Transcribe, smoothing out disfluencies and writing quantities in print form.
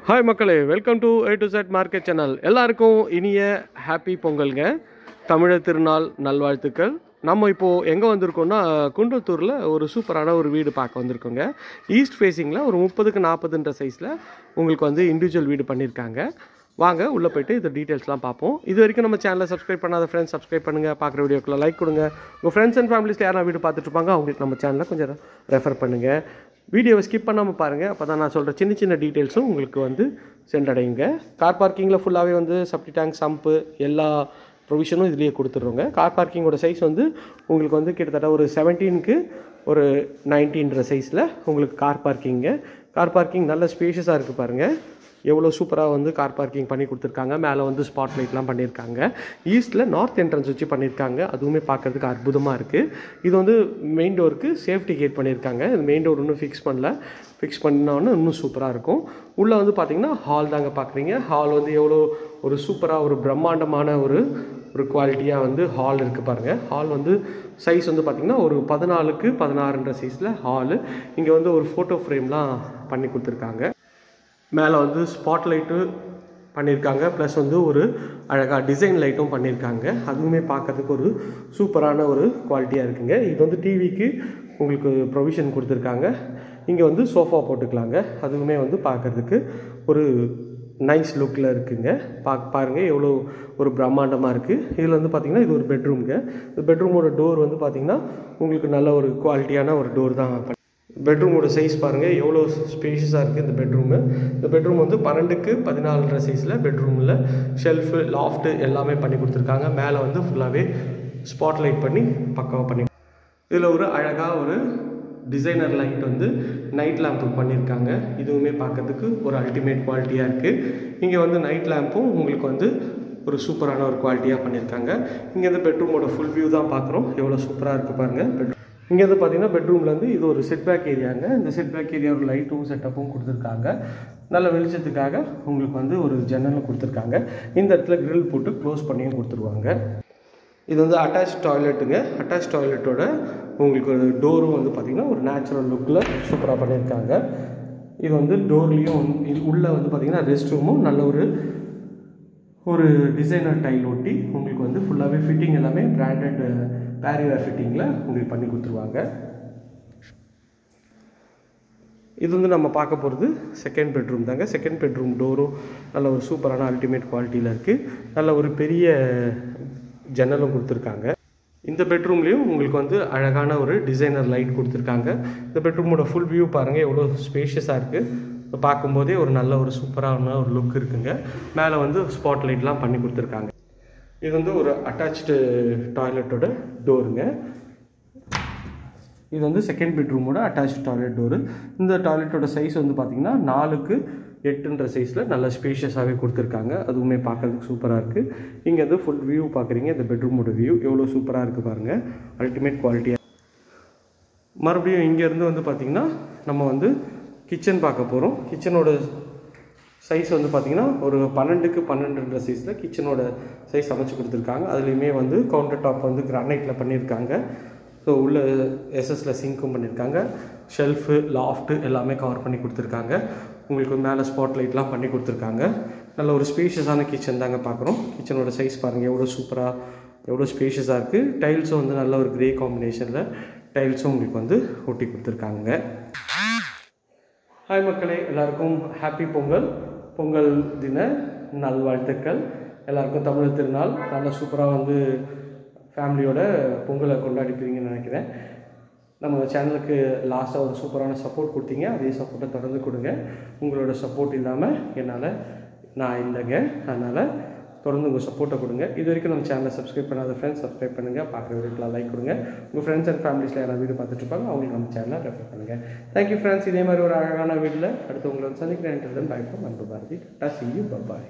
Hi மக்களே, welcome to A to Z market channel. எல்லாருக்கும் இனிய ஹாப்பி பொங்கல்ங்க. தமிழர் திருநாள் நல்வாழ்த்துக்கள். நம்ம இப்போது எங்கே வந்திருக்கோம்னா, குன்றத்தூரில் ஒரு சூப்பரான ஒரு வீடு பார்க்க வந்திருக்கோங்க. ஈஸ்ட் ஃபேஸிங்கில் ஒரு 30க்கு 40ன்ற சைஸில் உங்களுக்கு வந்து இண்டிவிஜுவல் வீடு பண்ணியிருக்காங்க. வாங்க உள்ளே போய்ட்டு இந்த டீட்டெயில்ஸ்லாம் பார்ப்போம். இது வரைக்கும் நம்ம சேனலை சப்ஸ்கிரைப் பண்ணாத ஃப்ரெண்ட்ஸ் சப்ஸ்கிரைப் பண்ணுங்கள். பார்க்குற வீடியோக்குள்ள லைக் கொடுங்க. உங்கள் ஃப்ரெண்ட்ஸ் அண்ட் ஃபேமிலிஸில் யாரும் வீடு பார்த்துட்ருப்பாங்க, அவங்களுக்கு நம்ம சேனலை கொஞ்சம் ரெஃபர் பண்ணுங்கள். வீடியோவை ஸ்கிப் பண்ணாமல் பாருங்கள். அப்போ தான் நான் சொல்கிற சின்ன சின்ன டீட்டெயில்ஸும் உங்களுக்கு வந்து சென்றடையுங்க. கார் பார்க்கிங்கில் ஃபுல்லாகவே வந்து செப்டி டேங்க், சம்பு எல்லா ப்ரொவிஷனும் இதுலேயே கொடுத்துட்றோங்க. கார் பார்க்கிங்கோட சைஸ் வந்து உங்களுக்கு வந்து கிட்டத்தட்ட ஒரு 17க்கு ஒரு 19ன்ற சைஸில் உங்களுக்கு கார் பார்க்கிங் நல்ல ஸ்பேஷியஸாக இருக்குது பாருங்கள். எவ்வளோ சூப்பராக வந்து கார் பார்க்கிங் பண்ணி கொடுத்துருக்காங்க. மேலே வந்து ஸ்பாட் லைட்லாம் பண்ணியிருக்காங்க. ஈஸ்ட்டில் நார்த் என்ட்ரன்ஸ் வச்சு பண்ணியிருக்காங்க. அதுவுமே பார்க்குறதுக்கு அற்புதமாக இருக்குது. இது வந்து மெயின் டோருக்கு சேஃப்டி கேட் பண்ணியிருக்காங்க. இது மெயின் டோர் இன்னும் ஃபிக்ஸ் பண்ணோன்னு இன்னும் சூப்பராக இருக்கும். உள்ளே வந்து பார்த்திங்கன்னா ஹால் தாங்க பார்க்குறீங்க. ஹால் வந்து எவ்வளோ ஒரு சூப்பராக ஒரு பிரம்மாண்டமான ஒரு குவாலிட்டியாக வந்து ஹால் இருக்குது பாருங்கள். ஹால் வந்து சைஸ் வந்து பார்த்திங்கன்னா ஒரு 14க்கு 16ன்ற சைஸில் ஹாலு. இங்கே வந்து ஒரு ஃபோட்டோ ஃப்ரேம்லாம் பண்ணி கொடுத்துருக்காங்க. மேலே வந்து ஸ்பாட் லைட்டு பண்ணியிருக்காங்க. ப்ளஸ் வந்து ஒரு அழகாக டிசைன் லைட்டும் பண்ணியிருக்காங்க. அதுவுமே பார்க்குறதுக்கு ஒரு சூப்பரான ஒரு குவாலிட்டியாக இருக்குங்க. இது வந்து டிவிக்கு உங்களுக்கு ப்ரொவிஷன் கொடுத்துருக்காங்க. இங்கே வந்து சோஃபா போட்டுக்கலாங்க. அதுவுமே வந்து பார்க்குறதுக்கு ஒரு நைஸ் லுக்கில் இருக்குங்க. பாருங்கள் எவ்வளோ ஒரு பிரம்மாண்டமாக இருக்குது. இதில் வந்து பார்த்திங்கன்னா இது ஒரு பெட்ரூம்ங்க. இந்த பெட்ரூமோட டோர் வந்து பார்த்திங்கன்னா உங்களுக்கு நல்ல ஒரு குவாலிட்டியான ஒரு டோர் தான். பெட்ரூமோட சைஸ் பாருங்கள் எவ்வளோ ஸ்பேஷியஸாக இருக்குது இந்த பெட்ரூமு. இந்த பெட்ரூம் வந்து 12க்கு 14ன்ற சைஸில் பெட்ரூமில் ஷெல்ஃபு, லாஃப்ட்டு எல்லாமே பண்ணி கொடுத்துருக்காங்க. மேலே வந்து ஃபுல்லாகவே ஸ்பாட் லைட் பண்ணி பக்காவாக பண்ணி, இதில் ஒரு அழகாக ஒரு டிசைனர் லைட் வந்து நைட் லேம்ப்பு பண்ணியிருக்காங்க. இதுவுமே பார்க்கறதுக்கு ஒரு அல்டிமேட் குவாலிட்டியாக இருக்குது. இங்கே வந்து நைட் லேம்ப்பும் உங்களுக்கு வந்து ஒரு சூப்பரான ஒரு குவாலிட்டியாக பண்ணியிருக்காங்க. இங்கே வந்து பெட்ரூமோட ஃபுல் வியூ தான் பார்க்குறோம். எவ்வளோ சூப்பராக இருக்குது பாருங்கள் பெட்ரூம். இங்கே வந்து பார்த்திங்கன்னா பெட்ரூம்லேருந்து இது ஒரு செட் பேக் ஏரியாங்க. இந்த செட் பேக் ஏரியா ஒரு லைட்டும் செட்டப்பும் கொடுத்துருக்காங்க. நல்ல வெளிச்சத்துக்காக உங்களுக்கு வந்து ஒரு ஜன்னலும் கொடுத்துருக்காங்க. இந்த இடத்துல கிரில் போட்டு க்ளோஸ் பண்ணியும் கொடுத்துருவாங்க. இது வந்து அட்டாச் டாய்லெட்டுங்க. அட்டாச் டாய்லெட்டோட உங்களுக்கு ஒரு டோரும் வந்து பார்த்திங்கன்னா ஒரு நேச்சுரல் லுக்கில் சூப்பராக பண்ணியிருக்காங்க. இது வந்து டோர்லேயும் இது உள்ளே வந்து பார்த்திங்கன்னா ரெஸ்ட் ரூமும் நல்ல ஒரு டிசைனர் டைல் ஒட்டி உங்களுக்கு வந்து ஃபுல்லாகவே ஃபிட்டிங் எல்லாமே பிராண்டட் பேரிவேர் ஃபிட்டிங்கில் உங்களுக்கு பண்ணி கொடுத்துருவாங்க. இது வந்து நம்ம பார்க்க போகிறது செகண்ட் பெட்ரூம் தாங்க. செகண்ட் பெட்ரூம் டோரும் நல்ல ஒரு சூப்பரான அல்டிமேட் குவாலிட்டியில் இருக்குது. நல்ல ஒரு பெரிய ஜன்னலும் கொடுத்துருக்காங்க. இந்த பெட்ரூம்லேயும் உங்களுக்கு வந்து அழகான ஒரு டிசைனர் லைட் கொடுத்துருக்காங்க. இந்த பெட்ரூமோட ஃபுல் வியூ பாருங்கள் எவ்வளோ ஸ்பேஷியஸாக இருக்குது. பார்க்கும்போதே ஒரு நல்ல ஒரு சூப்பரான ஒரு லுக் இருக்குங்க. மேலே வந்து ஸ்பாட் லைட்லாம் பண்ணி கொடுத்துருக்காங்க. இது வந்து ஒரு அட்டாச்சு டாய்லெட்டோட டோருங்க. இது வந்து செகண்ட் பெட்ரூமோட அட்டாச் டாய்லெட் டோரு. இந்த டாய்லெட்டோட சைஸ் வந்து பார்த்திங்கன்னா 4க்கு 8ன்ற சைஸில் நல்ல ஸ்பேஷியஸாகவே கொடுத்துருக்காங்க. அதுவுமே பார்க்குறதுக்கு சூப்பராக இருக்குது. இங்கே வந்து ஃபுல் வியூ பார்க்குறீங்க. இந்த பெட்ரூமோட வியூ எவ்வளோ சூப்பராக இருக்குது பாருங்கள். அல்டிமேட் குவாலிட்டியாக. மறுபடியும் இங்கேருந்து வந்து பார்த்திங்கன்னா நம்ம வந்து கிச்சன் பார்க்க போகிறோம். கிச்சனோட சைஸ் வந்து பார்த்திங்கன்னா ஒரு 12க்கு 12ன்ற சைஸில் கிச்சனோட சைஸ் அமைச்சு கொடுத்துருக்காங்க. அதுலேயுமே வந்து கவுண்டர் டாப் வந்து கிரானைட்டில் பண்ணியிருக்காங்க. ஸோ உள்ள எஸ்எஸில் சிங்க்கும் பண்ணியிருக்காங்க. ஷெல்ஃபு, லாஃப்ட்டு எல்லாமே கவர் பண்ணி கொடுத்துருக்காங்க. உங்களுக்கு மேலே ஸ்பாட் லைட்லாம் பண்ணி கொடுத்துருக்காங்க. நல்ல ஒரு ஸ்பேஷியஸான கிச்சன் தாங்க பார்க்குறோம். கிச்சனோட சைஸ் பாருங்கள் எவ்வளோ சூப்பராக எவ்வளோ ஸ்பேஷியஸாக இருக்குது. டைல்ஸும் வந்து நல்ல ஒரு கிரே காம்பினேஷனில் டைல்ஸும் உங்களுக்கு வந்து ஒட்டி கொடுத்துருக்காங்க. ஹாய் மக்களே, எல்லாருக்கும் ஹாப்பி பொங்கல் தின நல்வாழ்த்துக்கள். எல்லாருக்கும் தமிழர் திருநாள் நல்லா சூப்பராக வந்து ஃபேமிலியோட பொங்கலை கொண்டாடிப்பீங்கன்னு நினைக்கிறேன். நம்ம சேனலுக்கு லாஸ்ட்டாக ஒரு சூப்பரான சப்போர்ட் கொடுத்தீங்க. அதே சப்போர்ட்டை தொடர்ந்து கொடுங்க. உங்களோட சப்போர்ட் இல்லாமல் நான் இல்லைங்க. அதனால் தொடர்ந்து உங்கள் சப்போர்ட்டை கொடுங்க. இது வரைக்கும் நம்ம சேனலை சப்ஸ்கிரைப் பண்ணாத ஃப்ரெண்ட்ஸ் சப்ஸ்கிரைப் பண்ணுங்கள். பார்க்குற வீடியோக்கெலாம் லைக் கொடுங்க. உங்கள் ஃப்ரெண்ட்ஸ் அண்ட் ஃபேமிலிஸில் யாராவது வீடியோ பார்த்துட்ருப்பாங்க, அவங்களுக்கு நம்ம சேனலை ரெஃபர் பண்ணுங்கள். Thank you friends. இதே மாதிரி ஒரு அழகான வீடியோவில் அடுத்து உங்களை சந்திக்கிறேன். பை ஃப்ரம் அன்பு Bharathi. Tata, see you, bye bye.